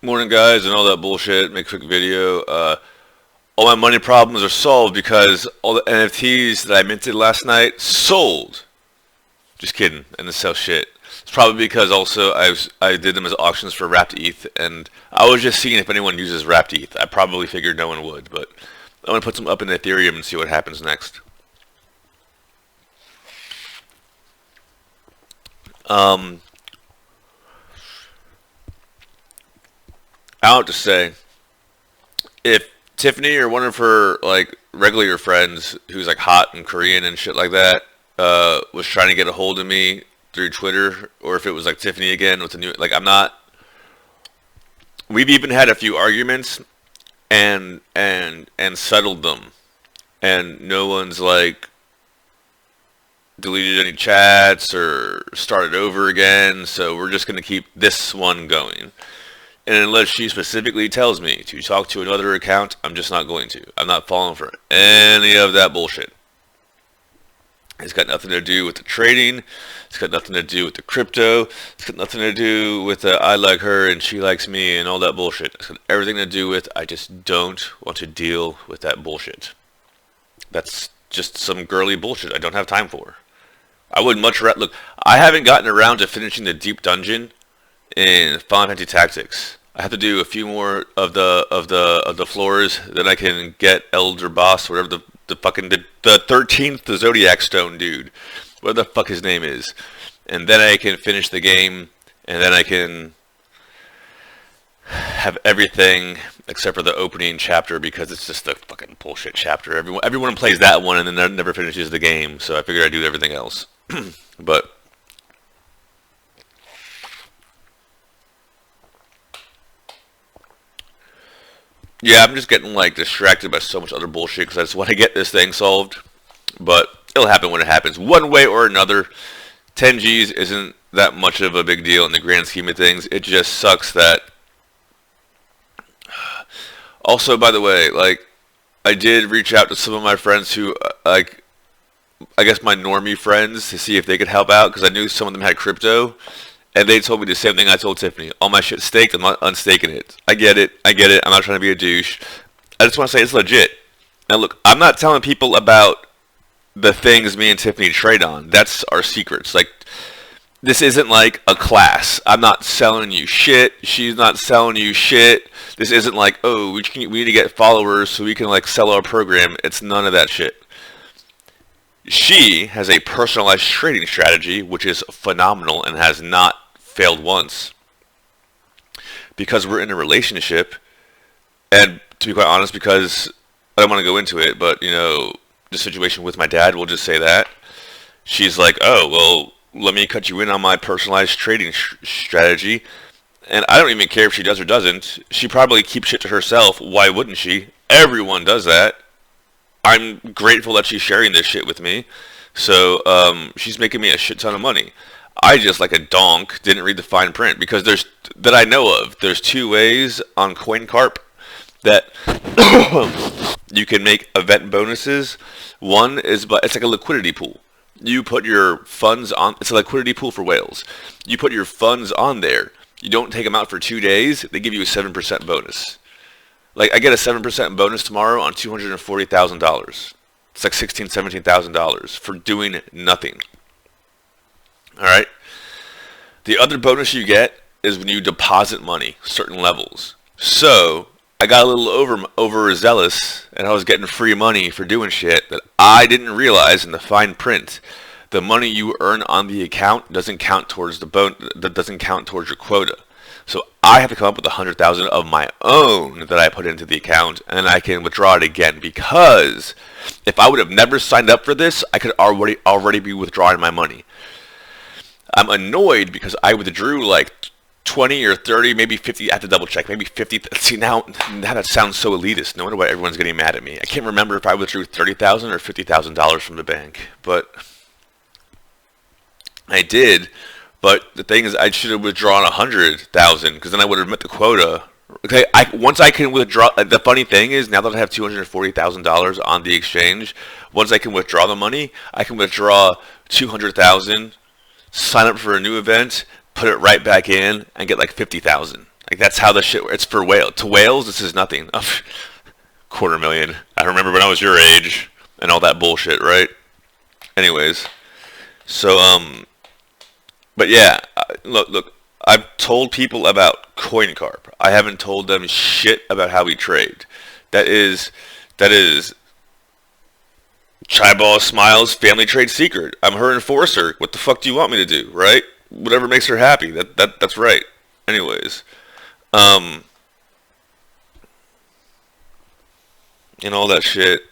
Morning, guys, and all that bullshit. Make a quick video. All my money problems are solved because all the NFTs that I minted last night sold. Just kidding. And the sell shit. It's probably because also I did them as auctions for Wrapped ETH, and I was just seeing if anyone uses Wrapped ETH. I probably figured no one would, but I'm gonna put some up in Ethereum and see what happens next. Um, I don't have to say. If Tiffany or one of her like regular friends who's like hot and Korean and shit like that was trying to get a hold of me through Twitter, or if it was like Tiffany again with the new like I'm not. We've even had a few arguments and settled them, and no one's like deleted any chats or started over again. So we're just gonna keep this one going. And unless she specifically tells me to talk to another account, I'm just not going to. I'm not falling for any of that bullshit. It's got nothing to do with the trading. It's got nothing to do with the crypto. It's got nothing to do with the I like her and she likes me and all that bullshit. It's got everything to do with I just don't want to deal with that bullshit. That's just some girly bullshit I don't have time for. I would much rather look. I haven't gotten around to finishing the deep dungeon in Final Fantasy Tactics. I have to do a few more of the floors, then I can get Elder Boss, whatever the fucking the 13th the Zodiac Stone dude, whatever the fuck his name is, and then I can finish the game, and then I can have everything except for the opening chapter because it's just a fucking bullshit chapter. Everyone plays that one and then never finishes the game, so I figured I'd do everything else, but. Yeah, I'm just getting like distracted by so much other bullshit because I just want to get this thing solved. But it'll happen when it happens, one way or another. 10 G's isn't that much of a big deal in the grand scheme of things. It just sucks that. Also, by the way, like I did reach out to some of my friends who, like, I guess my normie friends to see if they could help out because I knew some of them had crypto. And they told me the same thing I told Tiffany. All my shit's staked. I'm not unstaking it. I get it. I get it. I'm not trying to be a douche. I just want to say it's legit. And look, I'm not telling people about the things me and Tiffany trade on. That's our secrets. Like, this isn't like a class. I'm not selling you shit. She's not selling you shit. This isn't like, oh, we need to get followers so we can like sell our program. It's none of that shit. She has a personalized trading strategy, which is phenomenal and has not failed once because we're in a relationship, and to be quite honest, because I don't want to go into it, but you know, the situation with my dad, we'll just say that she's like, oh well, let me cut you in on my personalized trading strategy, and I don't even care if she does or doesn't. She probably keeps shit to herself. Why wouldn't she? Everyone does that. I'm grateful that she's sharing this shit with me, so she's making me a shit ton of money. I just, like a donk, didn't read the fine print because that I know of. There's two ways on CoinCarp that you can make event bonuses. One is, but it's like a liquidity pool. You put your funds on. It's a liquidity pool for whales. You put your funds on there. You don't take them out for 2 days. They give you a 7% bonus. Like I get a 7% bonus tomorrow on $240,000. It's like $17,000 for doing nothing. All right. The other bonus you get is when you deposit money, certain levels. So I got a little overzealous, and I was getting free money for doing shit that I didn't realize in the fine print. The money you earn on the account doesn't count towards that doesn't count towards your quota. So I have to come up with 100,000 of my own that I put into the account, and then I can withdraw it again. Because if I would have never signed up for this, I could already be withdrawing my money. I'm annoyed because I withdrew like 20 or 30, maybe 50. I have to double check. Maybe 50. See, now that sounds so elitist. No wonder why everyone's getting mad at me. I can't remember if I withdrew $30,000 or $50,000 from the bank, but I did. But the thing is, I should have withdrawn 100,000 because then I would have met the quota. Okay, once I can withdraw. The funny thing is, now that I have $240,000 on the exchange, once I can withdraw the money, I can withdraw 200,000. Sign up for a new event, put it right back in, and get like 50,000. Like that's how the shit. It's for whale to whales. This is nothing. Quarter million. I remember when I was your age and all that bullshit, right? Anyways, so but yeah, look. I've told people about CoinCarp. I haven't told them shit about how we trade. That is Chaiball Smiles family trade secret. I'm her enforcer. What the fuck do you want me to do, right? Whatever makes her happy. That's right. Anyways, um, and all that shit.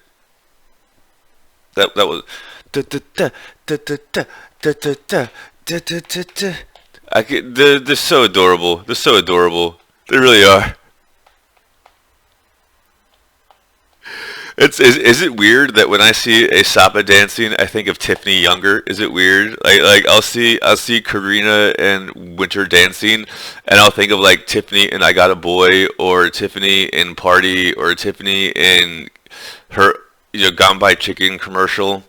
That was. Da, da, da, da, da, da, da, da, da, da, da, da, da. They're so adorable. They're so adorable. They really are. Is it weird that when I see a Sapa dancing, I think of Tiffany Younger? Is it weird? Like I'll see Karina and Winter dancing, and I'll think of like Tiffany and I Got a Boy, or Tiffany in Party, or Tiffany in her Gone by Chicken commercial.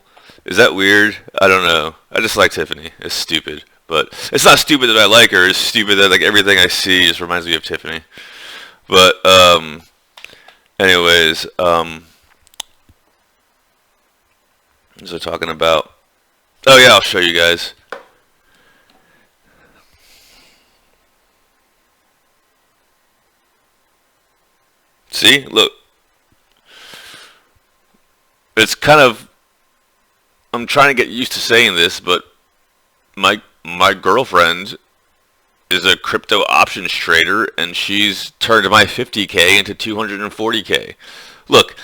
Is that weird? I don't know. I just like Tiffany. It's stupid, but it's not stupid that I like her. It's stupid that like everything I see just reminds me of Tiffany. But anyways, what was I talking about? Oh yeah, I'll show you guys. See, look, it's kind of. I'm trying to get used to saying this, but my girlfriend is a crypto options trader, and she's turned my 50K into 240K. Look,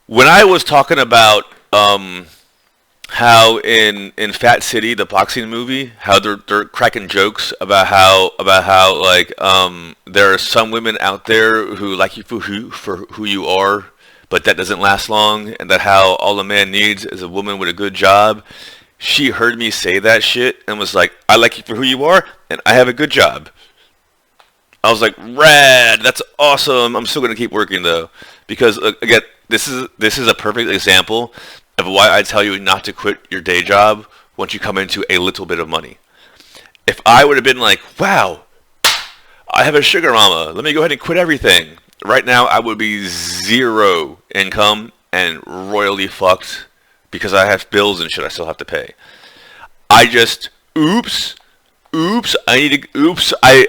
when I was talking about how in Fat City, the boxing movie, how they're cracking jokes about how like there are some women out there who like you for who you are, but that doesn't last long, and that how all a man needs is a woman with a good job. She heard me say that shit and was like, "I like you for who you are, and I have a good job." I was like, "Rad, that's awesome." I'm still gonna keep working though, because again, this is a perfect example of why I tell you not to quit your day job once you come into a little bit of money. If I would have been like, "Wow, I have a sugar mama. Let me go ahead and quit everything." Right now, I would be zero income and royally fucked because I have bills and shit I still have to pay. I just, oops, oops, I need to, oops, I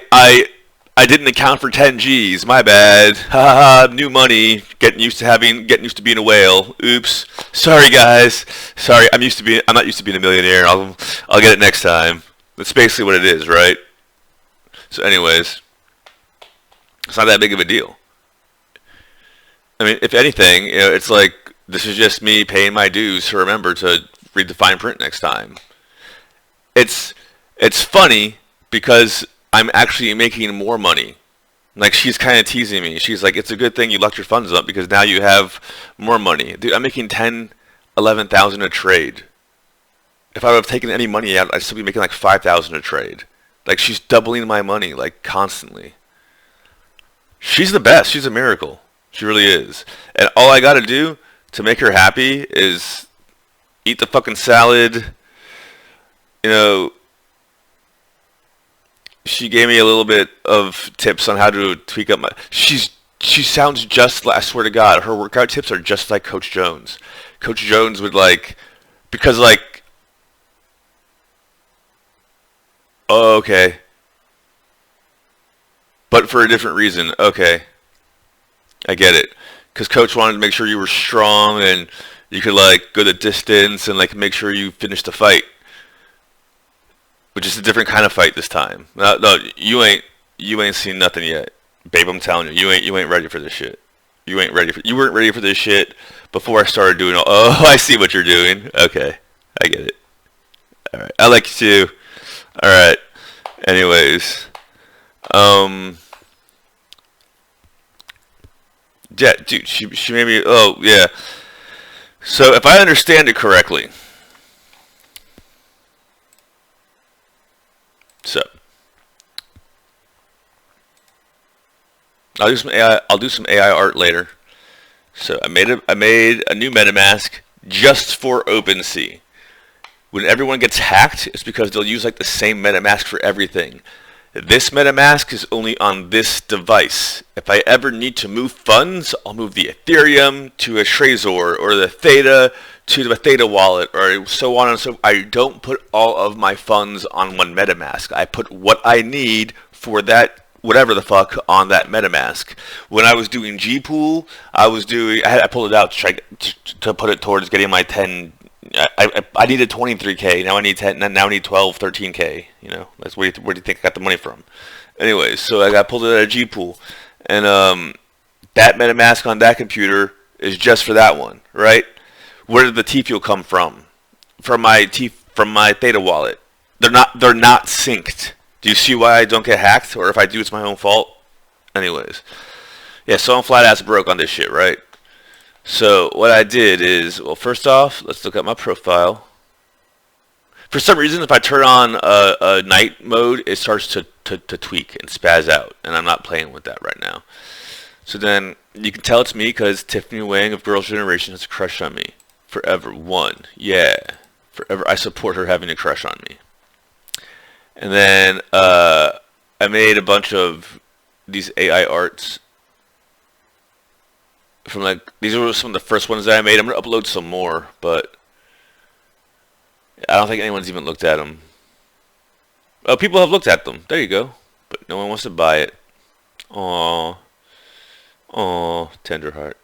didn't account for 10 G's. My bad. Ha ha, new money. Getting used to being a whale. Oops. Sorry guys. Sorry, I'm not used to being a millionaire. I'll get it next time. That's basically what it is, right? So anyways, it's not that big of a deal. I mean, if anything, it's like this is just me paying my dues to remember to read the fine print next time. It's it's funny because I'm actually making more money. Like she's kind of teasing me. She's like, "It's a good thing you locked your funds up because now you have more money." Dude, I'm making 10, 11,000 a trade. If I would have taken any money out, I'd still be making like 5,000 a trade. Like she's doubling my money like constantly. She's the best. She's a miracle. She really is. And all I gotta do to make her happy is eat the fucking salad. You know, she gave me a little bit of tips on how to tweak up my. She sounds just like, I swear to God, her workout tips are just like Coach Jones. Coach Jones would like, because like, oh, okay, but for a different reason. Okay, I get it. Because Coach wanted to make sure you were strong and you could like go the distance and like make sure you finished the fight, which is a different kind of fight this time. No, no, you ain't seen nothing yet, babe. I'm telling you, you ain't ready for this shit. You weren't ready for this shit before I started doing all. Oh, I see what you're doing. Okay, I get it. All right, I like you too. All right. Anyways, um, yeah, dude, she made me. Oh, yeah. So if I understand it correctly, so I'll do some AI. I'll do some AI art later. So I made a new MetaMask just for OpenSea. When everyone gets hacked, it's because they'll use like the same MetaMask for everything. This MetaMask is only on this device. If I ever need to move funds, I'll move the Ethereum to a Trezor or the Theta to the Theta wallet or so on and so. I don't put all of my funds on one MetaMask. I put what I need for that whatever the fuck on that MetaMask. When I was doing Gpool, I pulled it out to try to put it towards getting my 10. I needed 23K. Now I need 10. Now I need 12, 13K. You know, that's where do you think I got the money from? Anyways, so I got pulled it out of Gpool, and that MetaMask on that computer is just for that one, right? Where did the T-Fuel come from? From my Theta wallet. They're not synced. Do you see why I don't get hacked? Or if I do, it's my own fault? Anyways. Yeah, so I'm flat ass broke on this shit, right? So what I did is, well, first off, let's look at my profile. For some reason, if I turn on a night mode, it starts to tweak and spaz out. And I'm not playing with that right now. So then, you can tell it's me because Tiffany Wang of Girls' Generation has a crush on me. Forever. One. Yeah. Forever. I support her having a crush on me. And then I made a bunch of these AI arts from these were some of the first ones that I made. I'm gonna upload some more, but I don't think anyone's even looked at them. Oh, people have looked at them. There you go. But no one wants to buy it. Aww, tender heart.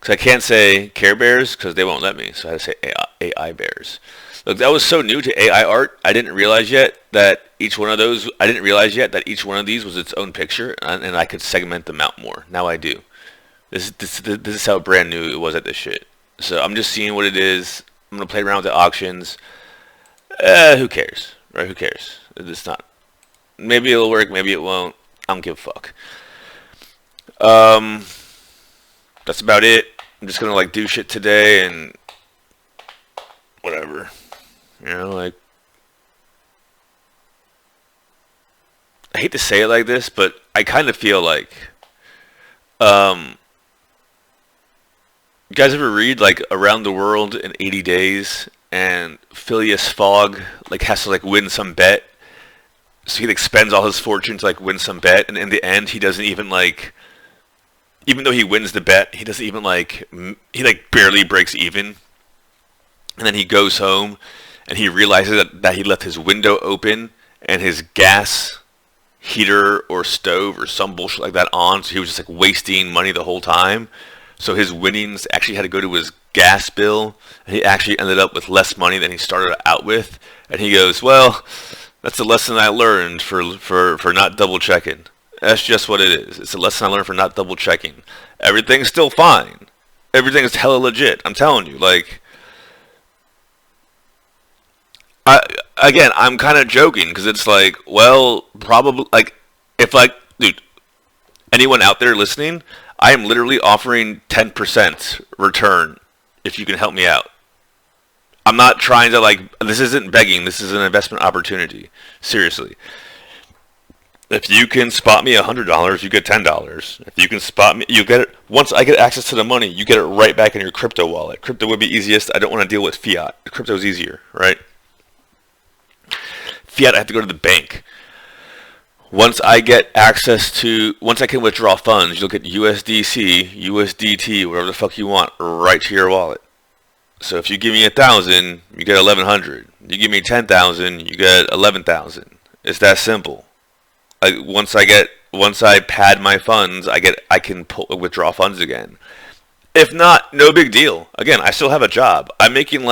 Because I can't say Care Bears because they won't let me, so I had to say AI Bears. Look, that was so new to AI art. I didn't realize yet that each one of these was its own picture, and I could segment them out more. Now I do. This is how brand new it was at this shit. So I'm just seeing what it is. I'm gonna play around with the auctions. Who cares, right? Who cares? It's not. Maybe it'll work. Maybe it won't. I don't give a fuck. That's about it. I'm just gonna do shit today and whatever. You know, I hate to say it like this, but I kind of feel like, you guys ever read Around the World in 80 Days, and Phileas Fogg has to win some bet, so he spends all his fortune to win some bet, and in the end he doesn't even even though he wins the bet, he doesn't even he barely breaks even, and then he goes home. And he realizes that he left his window open and his gas heater or stove or some bullshit like that on. So he was just wasting money the whole time. So his winnings actually had to go to his gas bill. And he actually ended up with less money than he started out with. And he goes, well, that's a lesson I learned for not double checking. That's just what it is. It's a lesson I learned for not double checking. Everything's still fine. Everything's hella legit. I'm telling you, again, I'm kind of joking because it's well, probably if dude, anyone out there listening, I am literally offering 10% return if you can help me out. I'm not trying to this isn't begging. This is an investment opportunity. Seriously. If you can spot me $100, you get $10. If you can spot me, you get it. Once I get access to the money, you get it right back in your crypto wallet. Crypto would be easiest. I don't want to deal with fiat. Crypto is easier, right? Fiat, I have to go to the bank. Once I can withdraw funds, you'll get USDC, USDT, whatever the fuck you want, right to your wallet. So if you give me 1,000, you get 1,100. You give me 10,000, you get 11,000. It's that simple. Once I pad my funds, I can withdraw funds again. If not, no big deal. Again, I still have a job. I'm making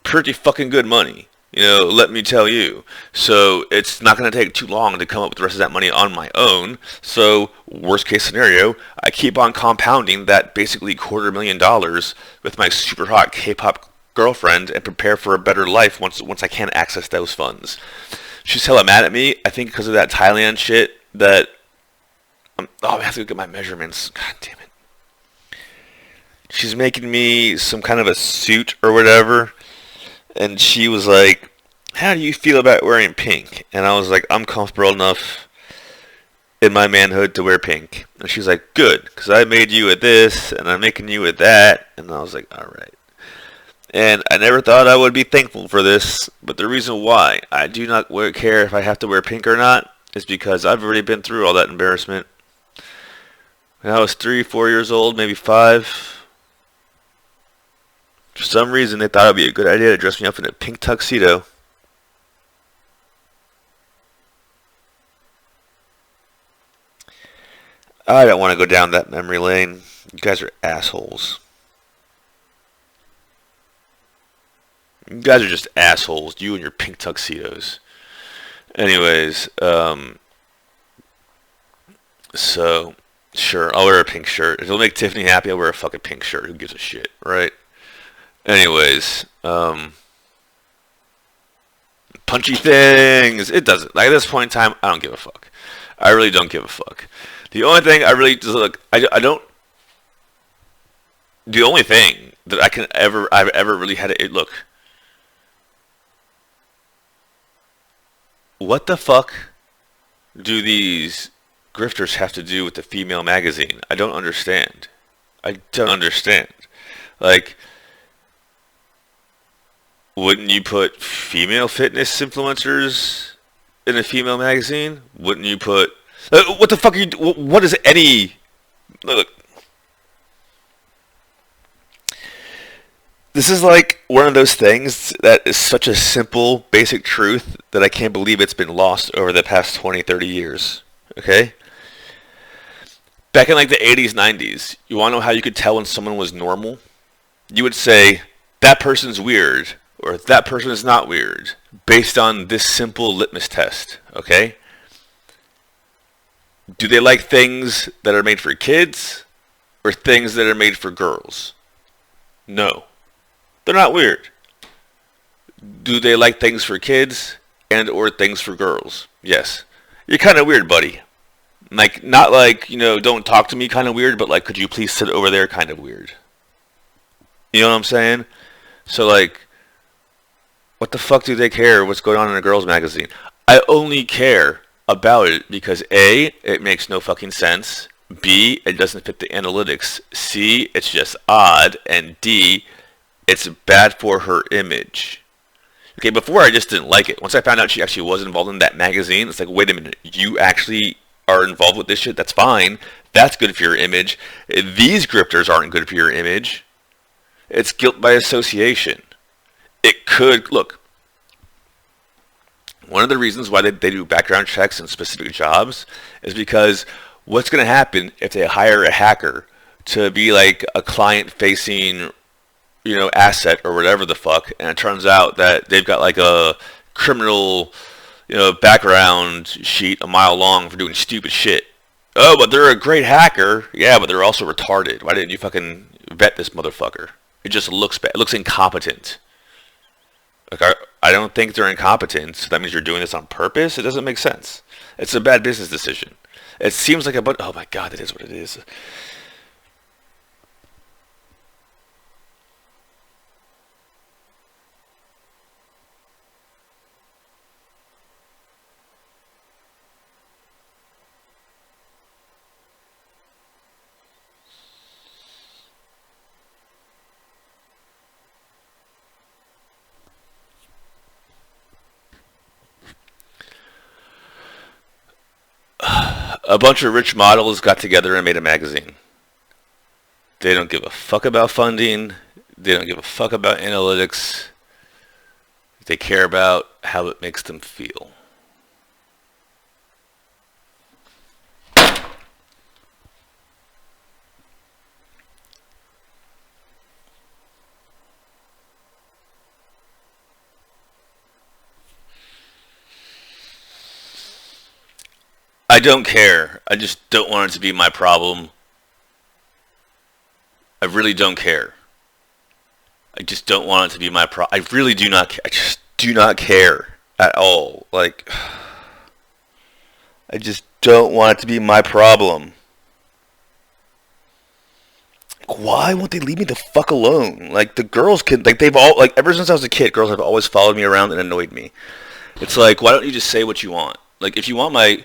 pretty fucking good money. Let me tell you. So it's not going to take too long to come up with the rest of that money on my own. So worst case scenario, I keep on compounding that basically $250,000 with my super hot K-pop girlfriend and prepare for a better life once I can access those funds. She's hella mad at me. I think because of that Thailand shit that... I have to go get my measurements. God damn it. She's making me some kind of a suit or whatever. And she was like, how do you feel about wearing pink? And I was like, I'm comfortable enough in my manhood to wear pink. And she's like, good, because I made you with this, and I'm making you with that. And I was like, all right. And I never thought I would be thankful for this, but the reason why I do not care if I have to wear pink or not is because I've already been through all that embarrassment. When I was 3, 4 years old, maybe 5, for some reason they thought it would be a good idea to dress me up in a pink tuxedo. I don't want to go down that memory lane. You guys are assholes. You guys are just assholes. You and your pink tuxedos. Anyways, so, sure, I'll wear a pink shirt. If it'll make Tiffany happy, I'll wear a fucking pink shirt. Who gives a shit, right? Anyways, punchy things. It doesn't. Like, at this point in time, I don't give a fuck. I really don't give a fuck. The only thing I really just look, I don't. The only thing that I've ever really had to look. What the fuck do these grifters have to do with the female magazine? I don't understand. I don't understand. Like, wouldn't you put female fitness influencers in a female magazine? Wouldn't you put... what the fuck are you... What is any... Look. This is like one of those things that is such a simple, basic truth that I can't believe it's been lost over the past 20, 30 years. Okay? Back in like the 80s, 90s, you want to know how you could tell when someone was normal? You would say, that person's weird, or that person is not weird, based on this simple litmus test. Okay? Do they like things that are made for kids, or things that are made for girls? No. They're not weird. Do they like things for kids and or things for girls? Yes. You're kind of weird, buddy. Like, not like, don't talk to me kind of weird, but like, could you please sit over there kind of weird? You know what I'm saying? So like, what the fuck do they care what's going on in a girls' magazine? I only care about it because A, it makes no fucking sense. B, it doesn't fit the analytics. C, it's just odd. And D, it's bad for her image. Okay, before I just didn't like it. Once I found out she actually was involved in that magazine, it's like, wait a minute, you actually are involved with this shit? That's fine. That's good for your image. These grifters aren't good for your image. It's guilt by association. It could, look, one of the reasons why they do background checks in specific jobs is because what's going to happen if they hire a hacker to be like a client-facing asset or whatever the fuck, and it turns out that they've got like a criminal, background sheet a mile long for doing stupid shit. Oh, but they're a great hacker. Yeah, but they're also retarded. Why didn't you fucking vet this motherfucker? It just looks bad. It looks incompetent. Like, I don't think they're incompetent. So that means you're doing this on purpose? It doesn't make sense. It's a bad business decision. It seems like oh my god, it is what it is. A bunch of rich models got together and made a magazine. They don't give a fuck about funding. They don't give a fuck about analytics. They care about how it makes them feel. I don't care. I just don't want it to be my problem. I really don't care. I just don't want it to be my problem. I really do not care. I just do not care at all. Like, I just don't want it to be my problem. Why won't they leave me the fuck alone? Like, the girls can, like, they've all, like, ever since I was a kid, girls have always followed me around and annoyed me. It's like, why don't you just say what you want? Like, if you want my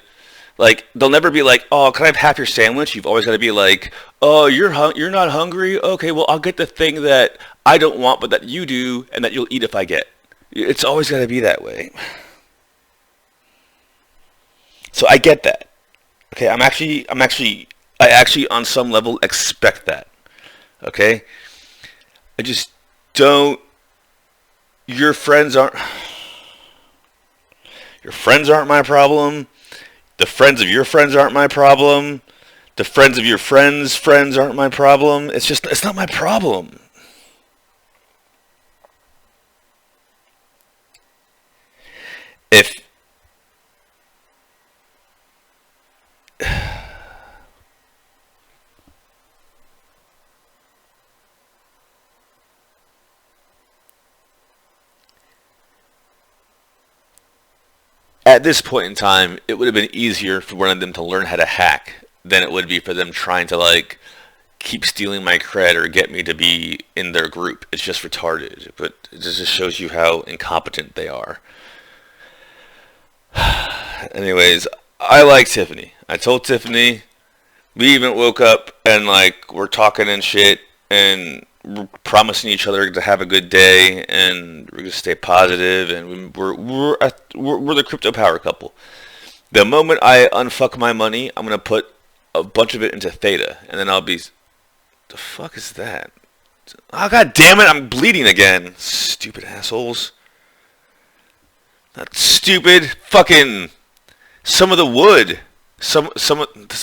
Like they'll never be like, "Oh, can I have half your sandwich?" You've always got to be like, "Oh, you're not hungry? Okay, well I'll get the thing that I don't want, but that you do, and that you'll eat if I get." It's always got to be that way. So I get that. Okay, I actually on some level expect that. Okay, I just don't. Your friends aren't. Your friends aren't my problem. The friends of your friends aren't my problem. The friends of your friends' friends aren't my problem. It's not my problem. If at this point in time, it would have been easier for one of them to learn how to hack than it would be for them trying to like keep stealing my cred or get me to be in their group. It's just retarded, but it just shows you how incompetent they are. Anyways, I like Tiffany. I told Tiffany. We even woke up and like we're talking and shit, and we're promising each other to have a good day, and we're gonna stay positive, and we're the crypto power couple. The moment I unfuck my money, I'm gonna put a bunch of it into Theta, and then I'll be. The fuck is that? Oh god damn it! I'm bleeding again. Stupid assholes. That stupid fucking. Some of the wood. There's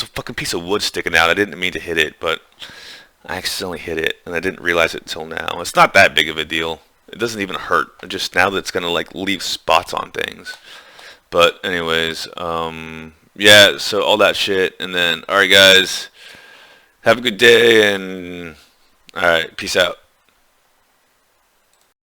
a fucking piece of wood sticking out. I didn't mean to hit it, but I accidentally hit it, and I didn't realize it until now. It's not that big of a deal. It doesn't even hurt. Just now that it's gonna like leave spots on things. But anyways, yeah. So all that shit, and then all right, guys, have a good day, and all right, peace out.